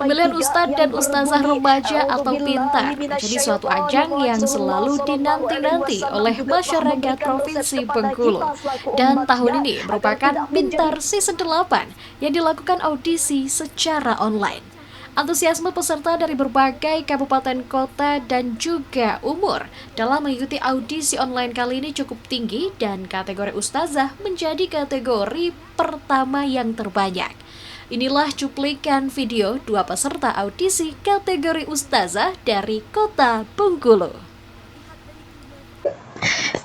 Pemilihan ustadz dan ustazah remaja atau pintar menjadi suatu ajang yang selalu dinanti-nanti oleh masyarakat Provinsi Bengkulu. Dan tahun ini merupakan Pintar Season 8 yang dilakukan audisi secara online. Antusiasme peserta dari berbagai kabupaten kota dan juga umur dalam mengikuti audisi online kali ini cukup tinggi dan kategori ustazah menjadi kategori pertama yang terbanyak. Inilah cuplikan video dua peserta audisi kategori ustazah dari kota Bengkulu.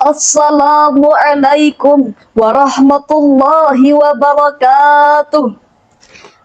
Assalamualaikum warahmatullahi wabarakatuh.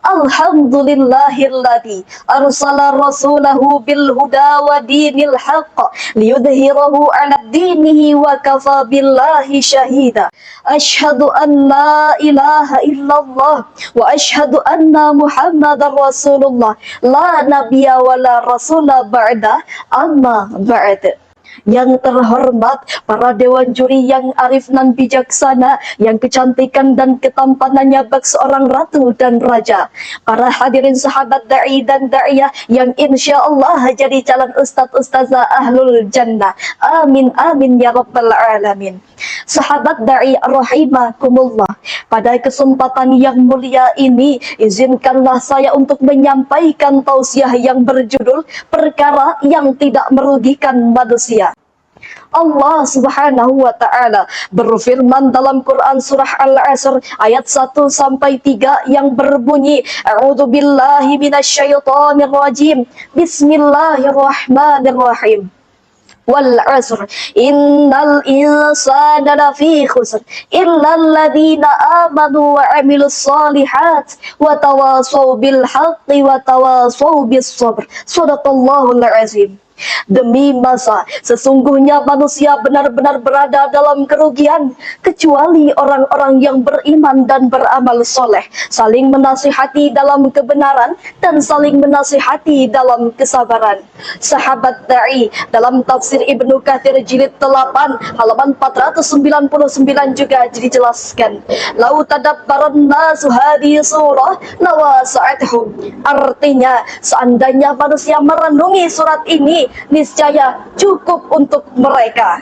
Alhamdulillahilladzi arsala rasulahu bil huda wa dinil haqq liyudhhirahu 'ala dinihi wa kafa billahi syahida. Asyhadu an la ilaha illallah wa asyhadu anna Muhammadar Rasulullah la nabiyya wa la rasula ba'da amma ba'd. Yang terhormat para dewan juri yang arif nan bijaksana, yang kecantikan dan ketampanannya bak seorang ratu dan raja, para hadirin sahabat da'i dan da'iyah yang insya Allah jadi calon ustadz ustazah ahlul jannah, amin amin ya rabbal alamin. Sahabat da'i rahimakumullah, pada kesempatan yang mulia ini izinkanlah saya untuk menyampaikan tausiah yang berjudul perkara yang tidak merugikan manusia. Allah Subhanahu wa taala berfirman dalam Quran surah Al-Asr ayat 1 sampai 3 yang berbunyi, A'udzubillahi minasyaitonir rajim. Bismillahirrahmanirrahim. Wal 'asr innal insana lafi khusr illa alladziina aamanu wa 'amilus shalihat wa tawashaw bil haqqi wa tawashaw bis sabr. Shadaqallahul 'azim. Demi masa, sesungguhnya manusia benar-benar berada dalam kerugian, kecuali orang-orang yang beriman dan beramal soleh, saling menasihati dalam kebenaran dan saling menasihati dalam kesabaran. Sahabat da'i, dalam tafsir Ibnu Katsir jilid 8 halaman 499 juga dijelaskan, lau tadabbaran nasu hadhihi surah lawasa'atuhum. Artinya, seandainya manusia merenungi surat ini, niscaya cukup untuk mereka.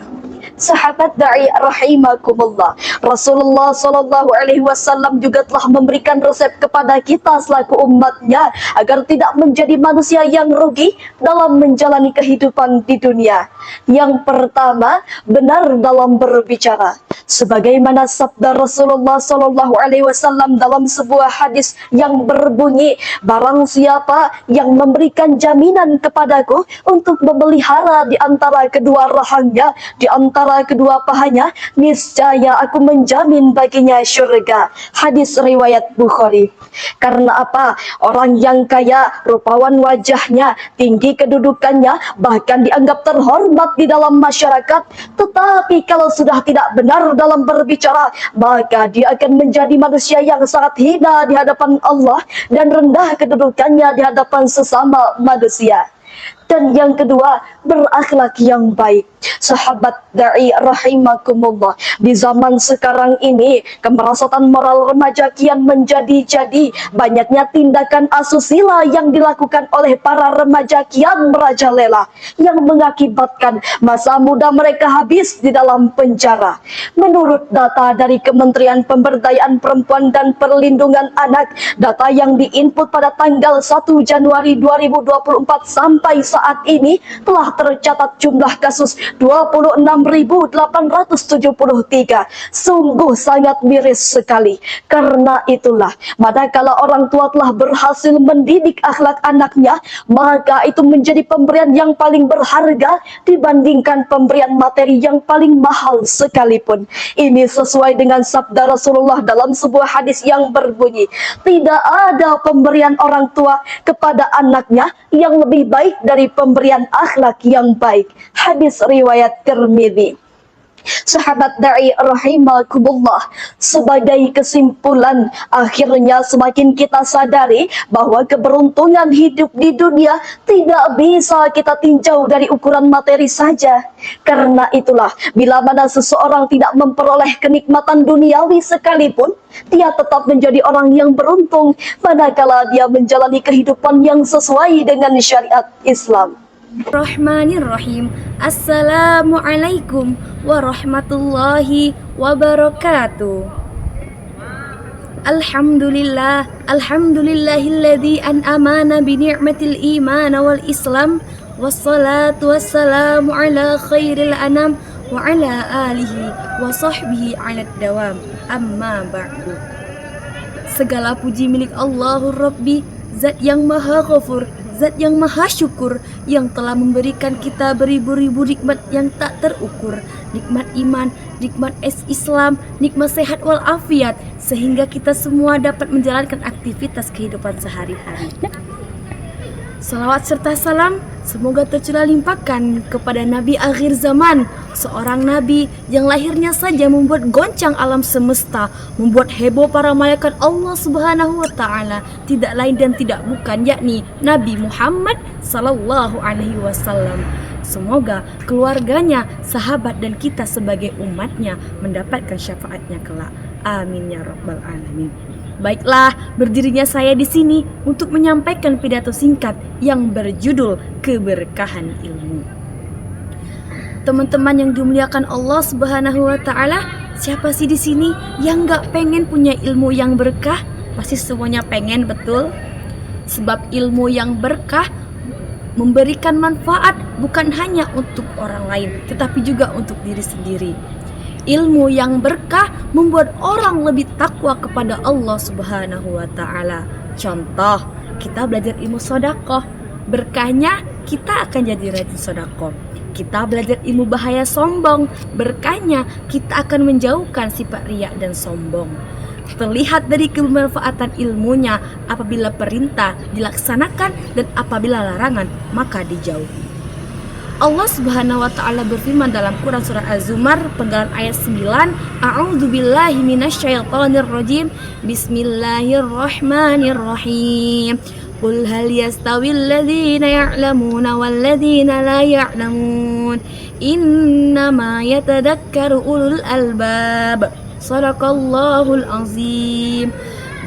Sahabat da'i rahimakumullah, Rasulullah sallallahu alaihi wasallam juga telah memberikan resep kepada kita selaku umatnya agar tidak menjadi manusia yang rugi dalam menjalani kehidupan di dunia. Yang pertama, benar dalam berbicara. Sebagaimana sabda Rasulullah sallallahu alaihi wasallam dalam sebuah hadis yang berbunyi, barang siapa yang memberikan jaminan kepadaku untuk memelihara di antara kedua rahangnya, di antara kedua pahanya, niscaya aku menjamin baginya syurga. Hadis riwayat Bukhari. Karena apa? Orang yang kaya, rupawan wajahnya, tinggi kedudukannya, bahkan dianggap terhormat di dalam masyarakat, tetapi kalau sudah tidak benar dalam berbicara, maka dia akan menjadi manusia yang sangat hina di hadapan Allah dan rendah kedudukannya di hadapan sesama manusia. Dan yang kedua, berakhlak yang baik. Sahabat da'i rahimakumullah, di zaman sekarang ini kemerosotan moral remaja kian menjadi-jadi. Banyaknya tindakan asusila yang dilakukan oleh para remaja kian merajalela, yang mengakibatkan masa muda mereka habis di dalam penjara. Menurut data dari Kementerian Pemberdayaan Perempuan dan Perlindungan Anak, data yang diinput pada tanggal 1 Januari 2024 sampai saat ini telah tercatat jumlah kasus 26.873. Sungguh sangat miris sekali. Karena itulah, manakala orang tua telah berhasil mendidik akhlak anaknya, maka itu menjadi pemberian yang paling berharga dibandingkan pemberian materi yang paling mahal sekalipun. Ini sesuai dengan sabda Rasulullah dalam sebuah hadis yang berbunyi, tidak ada pemberian orang tua kepada anaknya yang lebih baik dari pemberian akhlak yang baik. Hadis riwayat Tirmidzi. Sahabat da'i rahimakumullah, sebagai kesimpulan, akhirnya semakin kita sadari bahwa keberuntungan hidup di dunia tidak bisa kita tinjau dari ukuran materi saja. Karena itulah, bila mana seseorang tidak memperoleh kenikmatan duniawi sekalipun, dia tetap menjadi orang yang beruntung manakala dia menjalani kehidupan yang sesuai dengan syariat Islam. Bismillahirrahmanirrahim. Assalamualaikum warahmatullahi wabarakatuh. Alhamdulillahilladzi an'amana bi ni'matil iman wal islam, wassalatu wassalamu ala khairil anam wa ala alihi wa sahbihi ala dawam. Amma ba'du. Segala puji milik Allahur Rabbi, Zat yang Maha Ghafur, Zat yang Maha Syukur, yang telah memberikan kita beribu-ribu nikmat yang tak terukur. Nikmat iman, nikmat Islam, nikmat sehat walafiat, sehingga kita semua dapat menjalankan aktivitas kehidupan sehari-hari. Salawat serta salam semoga tercurah limpahkan kepada Nabi akhir zaman, seorang Nabi yang lahirnya saja membuat goncang alam semesta, membuat heboh para malaikat Allah Subhanahu wa Ta'ala, tidak lain dan tidak bukan, yakni Nabi Muhammad Sallallahu Alaihi Wasallam. Semoga keluarganya, sahabat dan kita sebagai umatnya mendapatkan syafaatnya kelak. Amin ya rabbal alamin. Baiklah, berdirinya saya di sini untuk menyampaikan pidato singkat yang berjudul Keberkahan Ilmu. Teman-teman yang dimuliakan Allah Subhanahu wa Ta'ala, siapa sih di sini yang gak pengen punya ilmu yang berkah? Pasti semuanya pengen, betul? Sebab ilmu yang berkah memberikan manfaat bukan hanya untuk orang lain, tetapi juga untuk diri sendiri. Ilmu yang berkah membuat orang lebih takwa kepada Allah Subhanahu wa Ta'ala. Contoh, kita belajar ilmu sedekah. Berkahnya kita akan jadi rajin sedekah. Kita belajar ilmu bahaya sombong. Berkahnya kita akan menjauhkan sifat riya dan sombong. Terlihat dari kebermanfaatan ilmunya, apabila perintah dilaksanakan dan apabila larangan maka dijauhi. Allah Subhanahu wa Ta'ala berfirman dalam Quran surah Az-Zumar penggalan ayat 9, A'udzubillahi minasyaitonir rajim. Bismillahirrahmanirrahim. Qul hal yastawil ladzina ya'lamuna wal ladzina la ya'lamun. Innama yatadakkaru ulul albab. Shadaqallahul azim.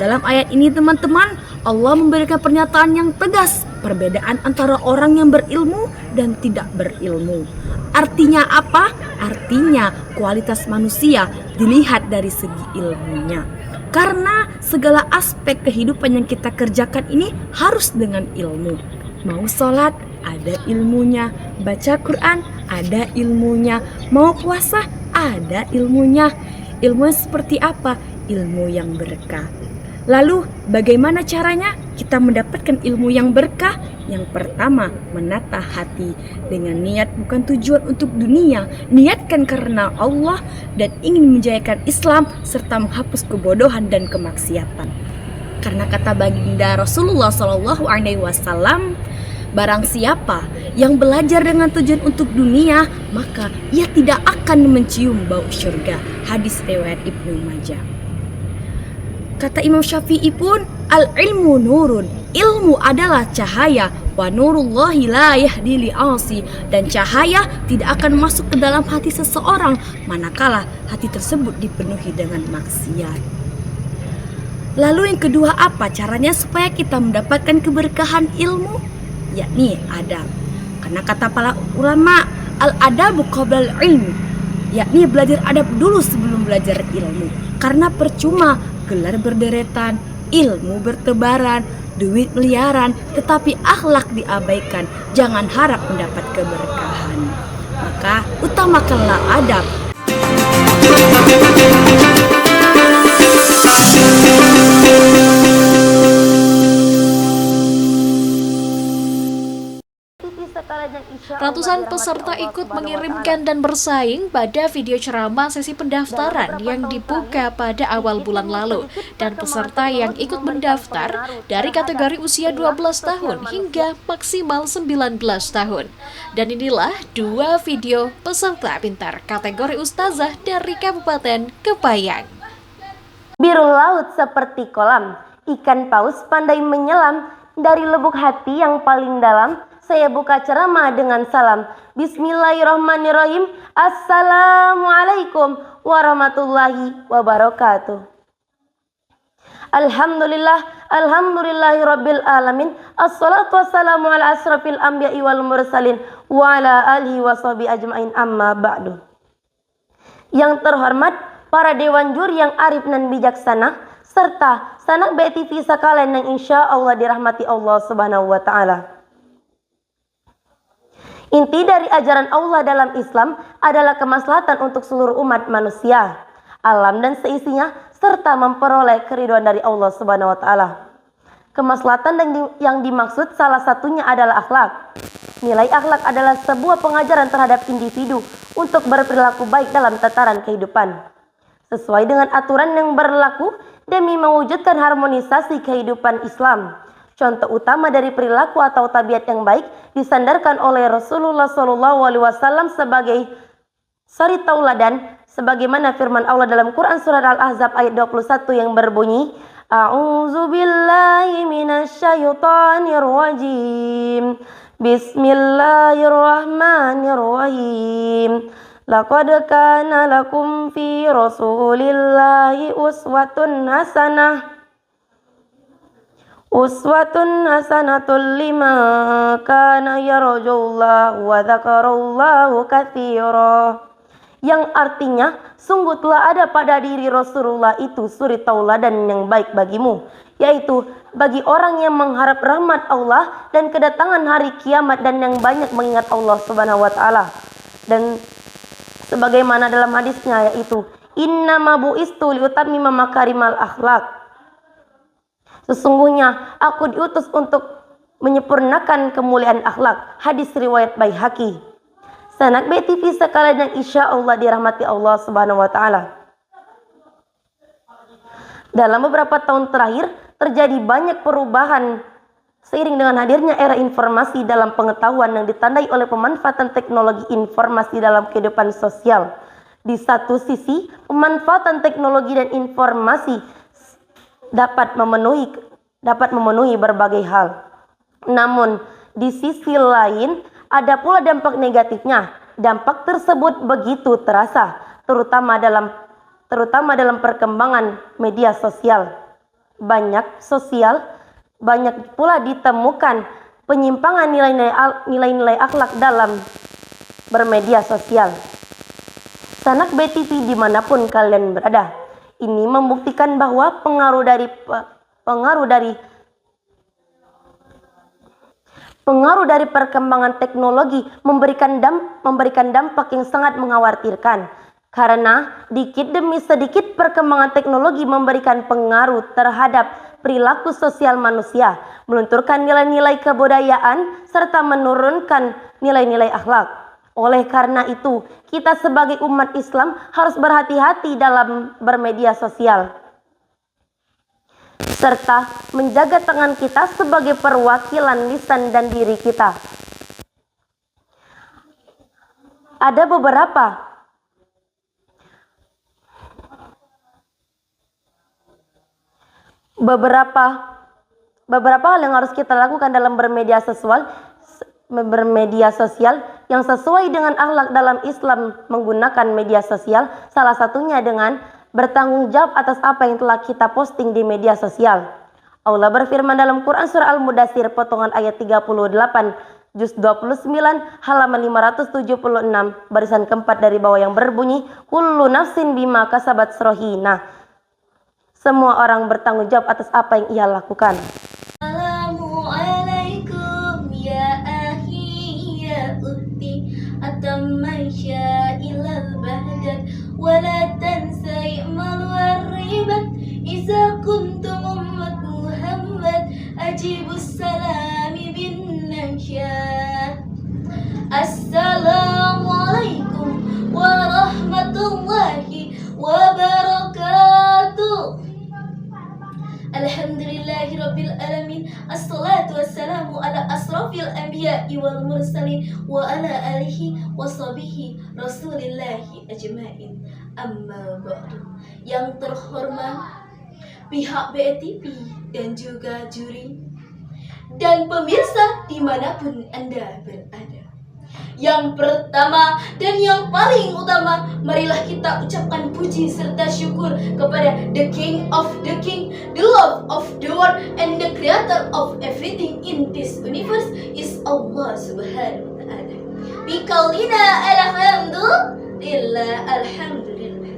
Dalam ayat ini teman-teman, Allah memberikan pernyataan yang tegas, perbedaan antara orang yang berilmu dan tidak berilmu. Artinya apa? Artinya kualitas manusia dilihat dari segi ilmunya. Karena segala aspek kehidupan yang kita kerjakan ini harus dengan ilmu. Mau sholat, ada ilmunya. Baca Quran, ada ilmunya. Mau puasa, ada ilmunya. Ilmu seperti apa? Ilmu yang berkah. Lalu bagaimana caranya kita mendapatkan ilmu yang berkah? Yang pertama, menata hati dengan niat bukan tujuan untuk dunia, niatkan karena Allah dan ingin menjayakan Islam serta menghapus kebodohan dan kemaksiatan. Karena kata baginda Rasulullah SAW, barang siapa yang belajar dengan tujuan untuk dunia, maka ia tidak akan mencium bau surga. Hadis riwayat Ibnu Majah. Kata Imam Syafi'i pun, al-ilmu nurun, ilmu adalah cahaya, wa nurullahi la yahdi li'asi, dan cahaya tidak akan masuk ke dalam hati seseorang manakala hati tersebut dipenuhi dengan maksiat. Lalu yang kedua, apa caranya supaya kita mendapatkan keberkahan ilmu? Yakni adab. Karena kata para ulama, al-adabu qoblal ilmi, yakni belajar adab dulu sebelum belajar ilmu. Karena percuma gelar berderetan, ilmu bertebaran, duit miliaran, tetapi akhlak diabaikan. Jangan harap mendapat keberkahan. Maka utamakanlah adab. Ratusan peserta ikut mengirimkan dan bersaing pada video ceramah sesi pendaftaran yang dibuka pada awal bulan lalu. Dan peserta yang ikut mendaftar dari kategori usia 12 tahun hingga maksimal 19 tahun. Dan inilah dua video peserta pintar kategori ustazah dari Kabupaten Kepahyang. Biru laut seperti kolam, ikan paus pandai menyelam. Dari lubuk hati yang paling dalam, saya buka ceramah dengan salam. Bismillahirrahmanirrahim. Assalamualaikum warahmatullahi wabarakatuh. Alhamdulillahi rabbil alamin. Assalatu wassalamu ala asrafil anbiya'i wal mursalin wa ala alihi wa sahbihi ajma'in, amma ba'du. Yang terhormat para dewan juri yang arif dan bijaksana, serta sanak BTV sekalian yang insya Allah dirahmati Allah Subhanahu wa Ta'ala. Inti dari ajaran Allah dalam Islam adalah kemaslahatan untuk seluruh umat manusia, alam dan seisinya, serta memperoleh keridhaan dari Allah Subhanahu wa Ta'ala. Kemaslahatan yang dimaksud salah satunya adalah akhlak. Nilai akhlak adalah sebuah pengajaran terhadap individu untuk berperilaku baik dalam tataran kehidupan, sesuai dengan aturan yang berlaku demi mewujudkan harmonisasi kehidupan Islam. Contoh utama dari perilaku atau tabiat yang baik disandarkan oleh Rasulullah SAW sebagai suri tauladan, sebagaimana firman Allah dalam Quran surat Al-Ahzab ayat 21 yang berbunyi, A'udzubillahi minasyaitonir rajim. Bismillahirrahmanirrahim. Laqad kana lakum fi Rasulillahi uswatun hasanatun liman kana yarjullaha wa dzakarallahu katsira. Yang artinya, sungguh telah ada pada diri Rasulullah itu suri tauladan yang baik bagimu, yaitu bagi orang yang mengharap rahmat Allah dan kedatangan hari kiamat dan yang banyak mengingat Allah Subhanahu wa Ta'ala. Dan sebagaimana dalam hadisnya, yaitu innama bu'istu liutammima makarimal akhlak. Sesungguhnya aku diutus untuk menyempurnakan kemuliaan akhlak. Hadis riwayat Baihaqi. Sanak BTV sekalian yang insya Allah dirahmati Allah Subhanahu wa Ta'ala. Dalam beberapa tahun terakhir terjadi banyak perubahan seiring dengan hadirnya era informasi dalam pengetahuan yang ditandai oleh pemanfaatan teknologi informasi dalam kehidupan sosial. Di satu sisi, pemanfaatan teknologi dan informasi dapat memenuhi berbagai hal. Namun, di sisi lain, ada pula dampak negatifnya. Dampak tersebut begitu terasa, terutama dalam perkembangan media sosial. Banyak pula ditemukan penyimpangan nilai-nilai akhlak dalam bermedia sosial. Sanak BTV dimanapun kalian berada, ini membuktikan bahwa pengaruh dari perkembangan teknologi memberikan dampak yang sangat mengkhawatirkan. Karena dikit demi sedikit perkembangan teknologi memberikan pengaruh terhadap perilaku sosial manusia, melunturkan nilai-nilai kebudayaan, serta menurunkan nilai-nilai akhlak. Oleh karena itu, kita sebagai umat Islam harus berhati-hati dalam bermedia sosial, serta menjaga tangan kita sebagai perwakilan lisan dan diri kita. Ada beberapa hal yang harus kita lakukan dalam bermedia sosial yang sesuai dengan akhlak dalam Islam menggunakan media sosial. Salah satunya dengan bertanggung jawab atas apa yang telah kita posting di media sosial. Allah berfirman dalam Quran surah Al-Mudaththir potongan ayat 38 juz 29 halaman 576 barisan keempat dari bawah yang berbunyi, kullu nafsin bima kasabat rohina. Semua orang bertanggung jawab atas apa yang ia lakukan. Assalamualaikum ya akhi ya ukhti atamasya ilal bahjat wala tansa i'mal warribat iza kuntum ummat Muhammad ajibus salami bin nasyah. rabbil alamin. Assalatu wassalamu ala asrafil anbiya'i wal mursalin wa ala alihi wa sahbihi rasulillahi ajma'in. Amma ba'du. Yang terhormat pihak BETV dan juga juri dan pemirsa dimanapun Anda berada. Yang pertama dan yang paling utama, marilah kita ucapkan puji serta syukur kepada the King of the King, the Lord of the world, and the Creator of everything in this universe is Allah Subhanahu wa Ta'ala. Biqaulina alhamdulillah, alhamdulillah.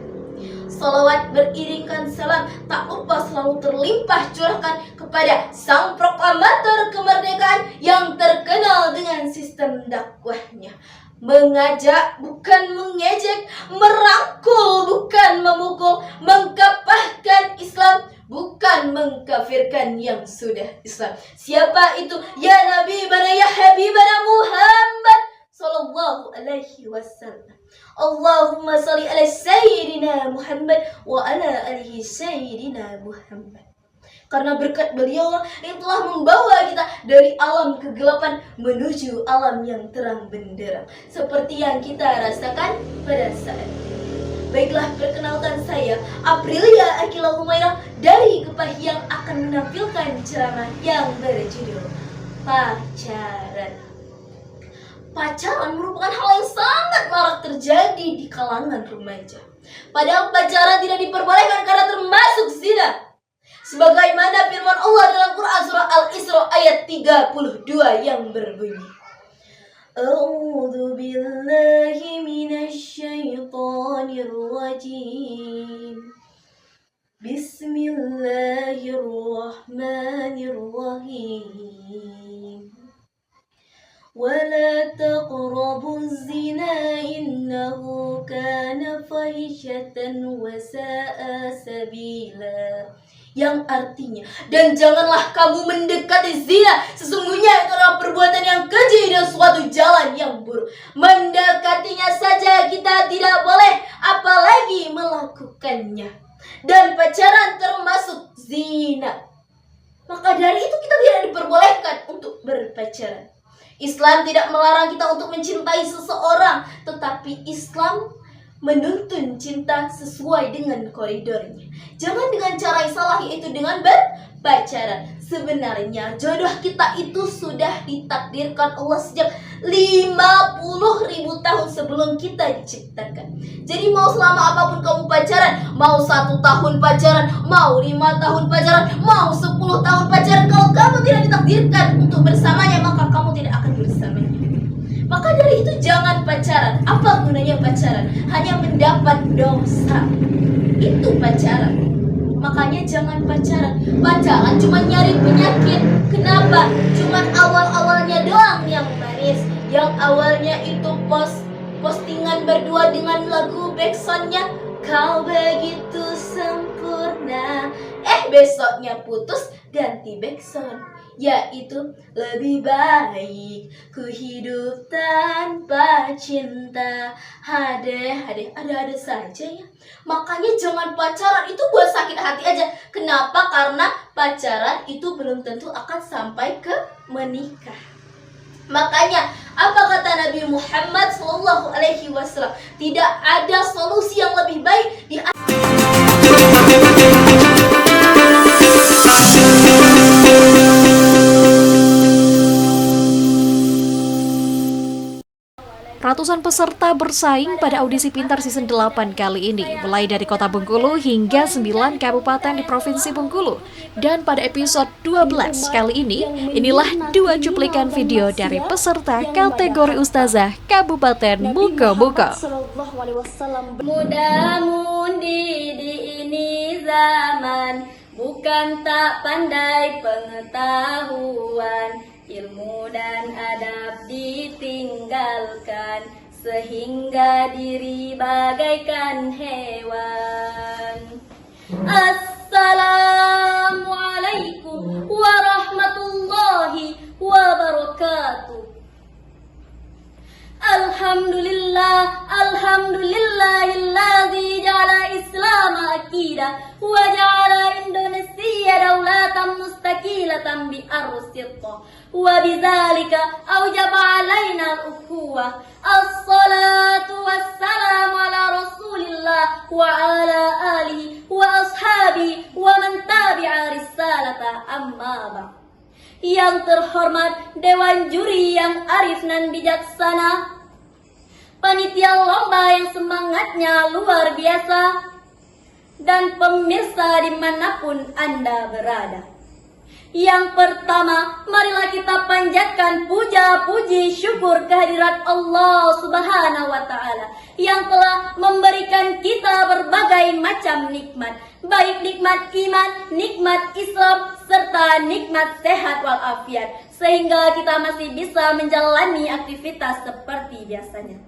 Salawat beriringkan salam tak lupa selalu terlimpah curahkan kepada sang proklamator kemerdekaan yang terkenal dengan sistem dakwahnya. Mengajak bukan mengejek, merangkul bukan memukul, mengkapahkan Islam bukan mengkafirkan yang sudah Islam. Siapa itu? Ya Nabi bana ya Habibana Muhammad sallallahu alaihi wasallam. Allahumma salli ala Sayyidina Muhammad wa ala alihi Sayyidina Muhammad. Karena berkat beliau yang telah membawa kita dari alam kegelapan menuju alam yang terang benderang, seperti yang kita rasakan pada saat ini. Baiklah, perkenalkan saya Aprilia Akila Humairah dari Kepahi yang akan menampilkan ceramah yang berjudul Pacaran. Pacaran merupakan hal yang sangat marak terjadi di kalangan remaja. Padahal pacaran tidak diperbolehkan karena termasuk zina. Sebagaimana firman Allah dalam Quran surah Al-Isra ayat 32 yang berbunyi, A'udzu billahi minasyaitonir rajim. Bismillahirrahmanirrahim. ولا تقربوا الزنا إنه كان فاحشة وساء سبيلا. Yang artinya, dan janganlah kamu mendekati zina, sesungguhnya itu adalah perbuatan yang keji dan suatu jalan yang buruk. Mendekatinya saja kita tidak boleh, apalagi melakukannya. Dan pacaran termasuk zina. Maka dari itu kita tidak diperbolehkan untuk berpacaran. Islam tidak melarang kita untuk mencintai seseorang, tetapi Islam menuntun cinta sesuai dengan koridornya. Jangan dengan cara yang salah, yaitu dengan berpacaran. Sebenarnya jodoh kita itu sudah ditakdirkan Allah sejak 50.000 tahun sebelum kita diciptakan. Jadi mau selama apapun kamu pacaran, mau 1 tahun pacaran, mau 5 tahun pacaran, mau 10 tahun pacaran, kalau kamu tidak ditakdirkan untuk bersamanya, maka kamu tidak akan bersamanya. Maka dari itu jangan pacaran. Apa gunanya pacaran? Hanya mendapat dosa. Itu pacaran. Makanya jangan pacaran. Pacaran cuma nyari penyakit. Kenapa? Cuma awal-awalnya doang yang manis. Yang awalnya itu postingan berdua dengan lagu backsoundnya kau begitu sempurna. Besoknya putus ganti backsound, yaitu lebih baik ku hidup tanpa cinta. Ada saja ya. Makanya jangan pacaran itu buat sakit hati aja. Kenapa? Karena pacaran itu belum tentu akan sampai ke menikah. Makanya apa kata Nabi Muhammad SAW? Tidak ada solusi yang lebih baik di Ratusan peserta bersaing pada audisi Pintar Season 8 kali ini, mulai dari Kota Bengkulu hingga 9 kabupaten di Provinsi Bengkulu. Dan pada episode 12 kali ini, inilah 2 cuplikan video dari peserta kategori Ustazah Kabupaten Muka-Muka. Muda-mudi di ini zaman, bukan tak pandai pengetahuan, ilmu dan adab ditinggalkan, sehingga diri bagaikan hewan. Assalamualaikum warahmatullahi wabarakatuh. Alhamdulillahilladzi ja'ala Islam aqidah wa ja'ala Indonesia دولة مستقلة بأرض الصدق وبذلك أوجب علينا الأخوة الصلاة والسلام على رسول الله وعلى آله وأصحابه ومن تابع رسالة أما بعد. Yang terhormat Dewan Juri yang arif dan bijaksana, panitia lomba yang semangatnya luar biasa, dan pemirsa dimanapun Anda berada. Yang pertama, marilah kita panjatkan puja-puji syukur kehadirat Allah Subhanahu wa Ta'ala yang telah memberikan kita berbagai macam nikmat, baik nikmat iman, nikmat Islam, serta nikmat sehat walafiat, sehingga kita masih bisa menjalani aktivitas seperti biasanya.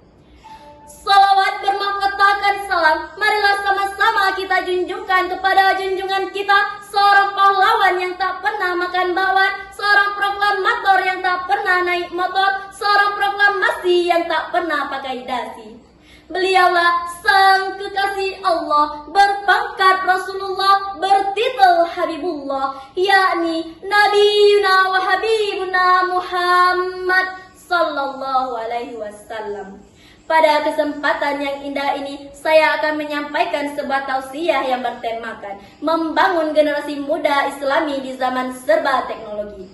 Salawat bermahkotakan salam, marilah sama-sama kita junjungkan kepada junjungan kita, seorang pahlawan yang tak pernah makan bakwan, seorang proklamator yang tak pernah naik motor, seorang proklamasi yang tak pernah pakai dasi. Beliaulah sang kekasih Allah, berpangkat Rasulullah, bertitel Habibullah, yakni Nabiuna wa Habibuna Muhammad sallallahu alaihi wasallam. Pada kesempatan yang indah ini, saya akan menyampaikan sebuah tausiah yang bertemakan membangun generasi muda Islami di zaman serba teknologi.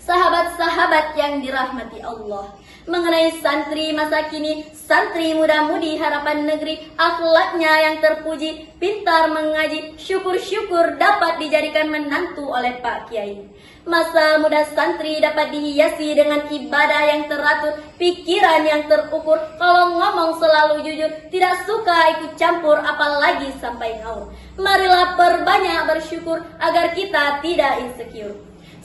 Sahabat-sahabat yang dirahmati Allah, mengenai santri masa kini, santri muda-mudi harapan negeri, akhlaknya yang terpuji, pintar mengaji, syukur-syukur dapat dijadikan menantu oleh Pak Kiai. Masa muda santri dapat dihiasi dengan ibadah yang teratur, pikiran yang terukur, kalau ngomong selalu jujur, tidak suka ikut campur apalagi sampai ngaur. Marilah perbanyak bersyukur agar kita tidak insecure.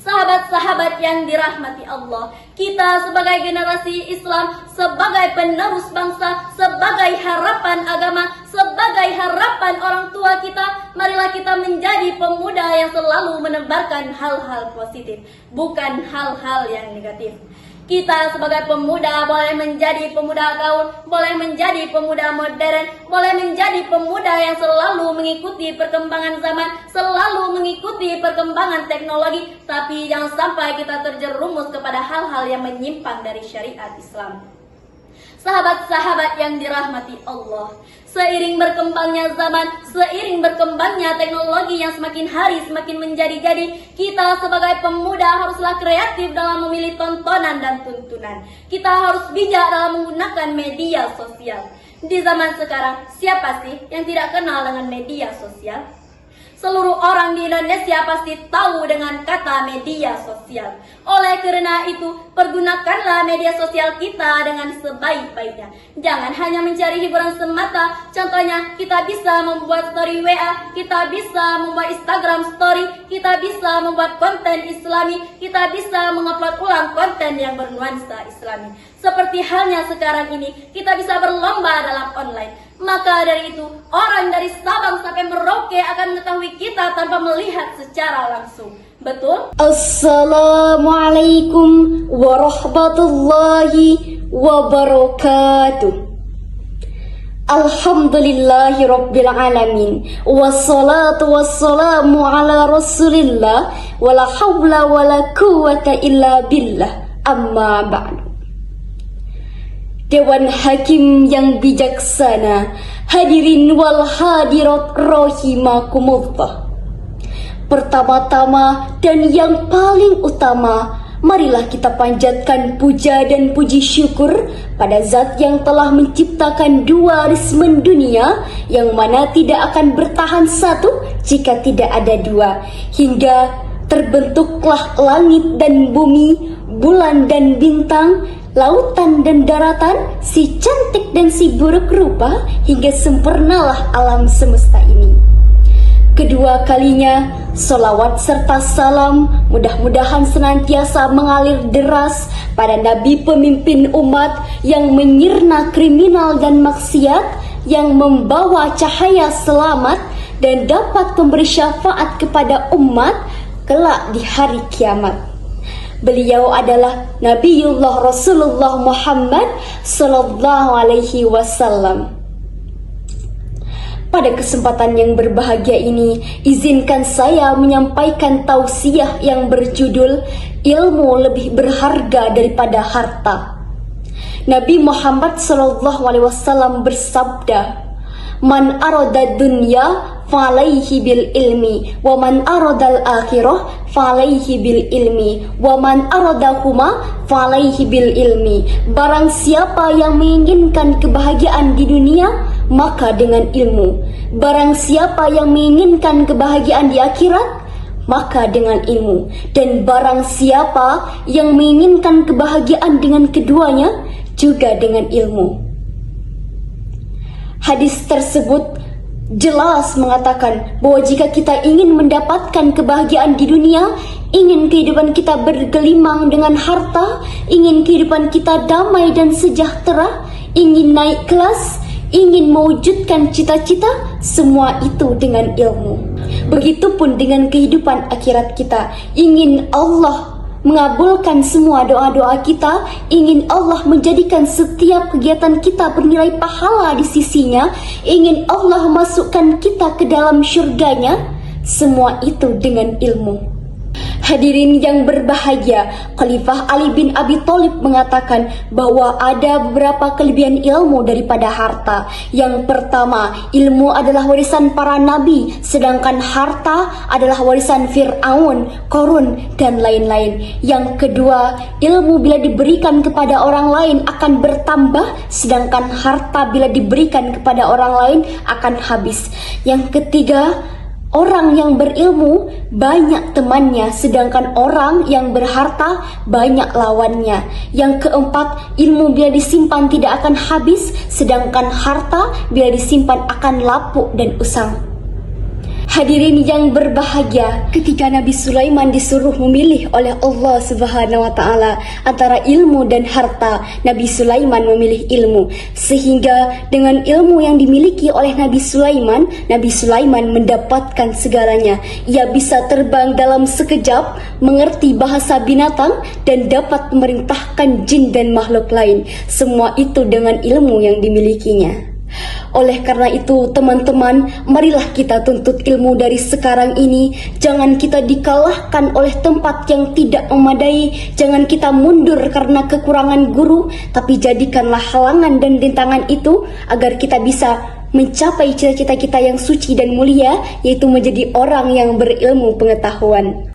Sahabat-sahabat yang dirahmati Allah, kita sebagai generasi Islam, sebagai penerus bangsa, sebagai harapan agama, sebagai harapan orang tua kita, marilah kita menjadi pemuda yang selalu menebarkan hal-hal positif, bukan hal-hal yang negatif. Kita sebagai pemuda boleh menjadi pemuda gaul, boleh menjadi pemuda modern, boleh menjadi pemuda yang selalu mengikuti perkembangan zaman, selalu mengikuti perkembangan teknologi, tapi jangan sampai kita terjerumus kepada hal-hal yang menyimpang dari syariat Islam. Sahabat-sahabat yang dirahmati Allah, seiring berkembangnya zaman, seiring berkembangnya teknologi yang semakin hari semakin menjadi-jadi, kita sebagai pemuda haruslah kreatif dalam memilih tontonan dan tuntunan. Kita harus bijak dalam menggunakan media sosial. Di zaman sekarang, siapa sih yang tidak kenal dengan media sosial? Seluruh orang di Indonesia pasti tahu dengan kata media sosial. Oleh karena itu, pergunakanlah media sosial kita dengan sebaik-baiknya. Jangan hanya mencari hiburan semata. Contohnya, kita bisa membuat story WA, kita bisa membuat Instagram story, kita bisa membuat konten Islami, kita bisa mengupload ulang konten yang bernuansa Islami. Seperti halnya sekarang ini, kita bisa berlomba dalam online. Maka dari itu, orang dari Sabang sampai Merauke akan mengetahui kita tanpa melihat secara langsung. Betul? Assalamualaikum warahmatullahi wabarakatuh. Alhamdulillahi rabbil alamin, wassalatu wassalamu ala rasulillah, wala hawla wala quwwata illa billah, amma ba'du. Dewan Hakim yang bijaksana, hadirin wal hadirat rahimakumullah. Pertama-tama dan yang paling utama, marilah kita panjatkan puja dan puji syukur pada Zat yang telah menciptakan dua rizmen dunia, yang mana tidak akan bertahan satu jika tidak ada dua, hingga terbentuklah langit dan bumi, bulan dan bintang, lautan dan daratan, si cantik dan si buruk rupa, hingga sempurnalah alam semesta ini. Kedua kalinya, solawat serta salam mudah-mudahan senantiasa mengalir deras pada Nabi pemimpin umat yang menyirna kriminal dan maksiat, yang membawa cahaya selamat dan dapat memberi syafaat kepada umat kelak di hari kiamat. Beliau adalah Nabiullah Rasulullah Muhammad sallallahu alaihi wasallam. Pada kesempatan yang berbahagia ini, izinkan saya menyampaikan tausiah yang berjudul Ilmu Lebih Berharga Daripada Harta. Nabi Muhammad SAW bersabda, "Man arada dunya falaihi bil ilmi, wa man aradal akhirah falaihi bil ilmi, wa man aradahuma falaihi bil ilmi." Barang siapa yang menginginkan kebahagiaan di dunia, maka dengan ilmu. Barang siapa yang menginginkan kebahagiaan di akhirat, maka dengan ilmu. Dan barang siapa yang menginginkan kebahagiaan dengan keduanya, juga dengan ilmu. Hadis tersebut jelas mengatakan bahwa jika kita ingin mendapatkan kebahagiaan di dunia, ingin kehidupan kita bergelimang dengan harta, ingin kehidupan kita damai dan sejahtera, ingin naik kelas, ingin mewujudkan cita-cita, semua itu dengan ilmu. Begitupun dengan kehidupan akhirat kita, ingin Allah mengabulkan semua doa-doa kita, ingin Allah menjadikan setiap kegiatan kita bernilai pahala di sisinya, ingin Allah masukkan kita ke dalam syurganya, semua itu dengan ilmu. Hadirin yang berbahagia, Khalifah Ali bin Abi Thalib mengatakan bahwa ada beberapa kelebihan ilmu daripada harta. Yang pertama, ilmu adalah warisan para nabi, sedangkan harta adalah warisan Fir'aun, Qarun, dan lain-lain. Yang kedua, ilmu bila diberikan kepada orang lain akan bertambah, sedangkan harta bila diberikan kepada orang lain akan habis. Yang ketiga, orang yang berilmu banyak temannya, sedangkan orang yang berharta banyak lawannya. Yang keempat, ilmu bila disimpan tidak akan habis, sedangkan harta bila disimpan akan lapuk dan usang. Hadirin yang berbahagia, ketika Nabi Sulaiman disuruh memilih oleh Allah Subhanahu wa taala antara ilmu dan harta, Nabi Sulaiman memilih ilmu. Sehingga dengan ilmu yang dimiliki oleh Nabi Sulaiman mendapatkan segalanya. Ia bisa terbang dalam sekejap, mengerti bahasa binatang, dan dapat memerintahkan jin dan makhluk lain. Semua itu dengan ilmu yang dimilikinya. Oleh karena itu, teman-teman, marilah kita tuntut ilmu dari sekarang ini. Jangan kita dikalahkan oleh tempat yang tidak memadai. Jangan kita mundur karena kekurangan guru, tapi jadikanlah halangan dan rintangan itu agar kita bisa mencapai cita-cita kita yang suci dan mulia, yaitu menjadi orang yang berilmu pengetahuan.